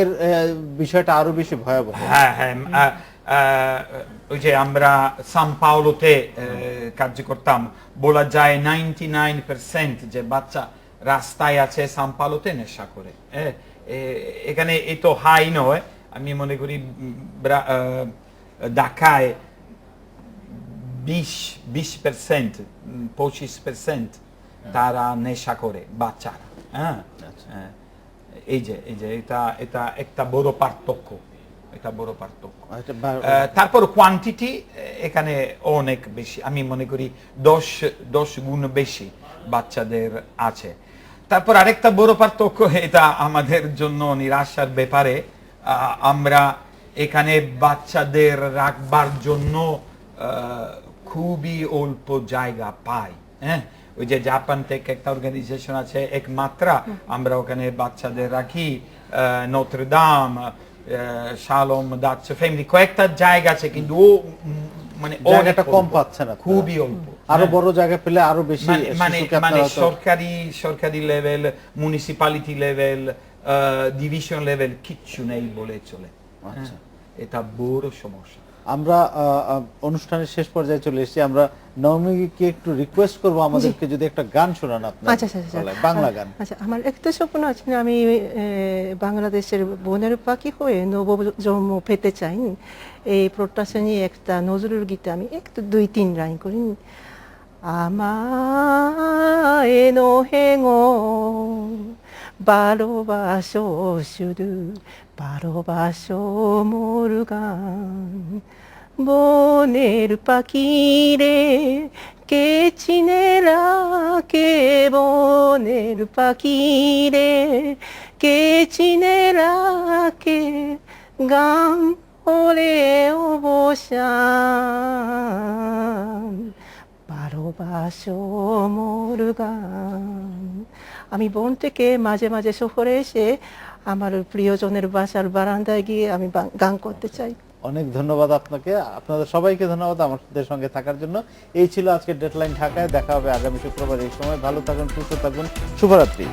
এর বিষয়টা আরো বেশি ভয়াবহ। হ্যাঁ হ্যাঁ, ওই যে আমরা সান পাওলোতে কাজ করতাম, বলা যায় 99% যে বাচ্চা রাস্তায় আছে সান পাওলোতে নেশা করে। এখানে এত হাই নয়, আমি মনে করি ঢাকায় 20%, 25% তারা নেশা করে বাচ্চারা। হ্যাঁ, এই যে এটা একটা বড় পার্থক্য, এটা বড় পার্থক্য। তারপর কোয়ান্টিটি এখানে অনেক বেশি, আমি মনে করি 10 গুণ বেশি বাচ্চাদের আছে। তারপর আরেকটা বড় পার্থক্য, এটা আমাদের জন্য নিরাশার ব্যাপারে, আমরা এখানে বাচ্চাদের রাখবার জন্য খুবই অল্প জায়গা পাই। হ্যাঁ, ওই যে জাপান থেকে একটা অর্গানাইজেশন আছে একমাত্রা, আমরা ওখানে বাচ্চাদের রাখি, নটরডাম, শালম, ডাচ ফ্যামিলি, কয়েকটা জায়গা আছে, কিন্তু ও মানে জায়গাটা কম পাচ্ছে না, খুবই অল্প। আরো বড় জায়গা পেলে আরো বেশি, মানে সরকারি level, municipality level, division level কিচ্ছু নেই বলে চলে। এটা বড় সমস্যা। আমরা অনুষ্ঠানের শেষ পর্যায়ে চলে এসেছি। আমরা নওমীকে একটু রিকোয়েস্ট করব আমাদেরকে যদি একটা গান শোনান আপনার। আচ্ছা, বাংলা গান। আচ্ছা, আমার একটা স্বপ্ন আছে, আমি বাংলাদেশের বনের পাখি হয়ে নবজন্ম পেতে চাই। এই প্রত্যাশা নিয়ে একটা নজরুল গীতে আমি একটু 2-3 লাইন করি। আমায় নহেঙো ভালোবাসো শুধু, ভালোবাসো মোর গান। বনের পাখি রে কে চিনে রাখে, বনের পাখি রে কে চিনে রাখে, গান হলে অবসান, ভালোবাসো মোর গান। আমি বন থেকে মাঝে মাঝে শহরে এসে আমার প্রিয়জনের বাসার বারান্দায় গিয়ে আমি গান করতে চাই। অনেক ধন্যবাদ আপনাকে, আপনাদের সবাইকে ধন্যবাদ আমাদের সঙ্গে থাকার জন্য। এই ছিল আজকের ডেডলাইন ঢাকায়। দেখা হবে আগামী শুক্রবার এই সময়। ভালো থাকুন, সুস্থ থাকুন, শুভরাত্রি।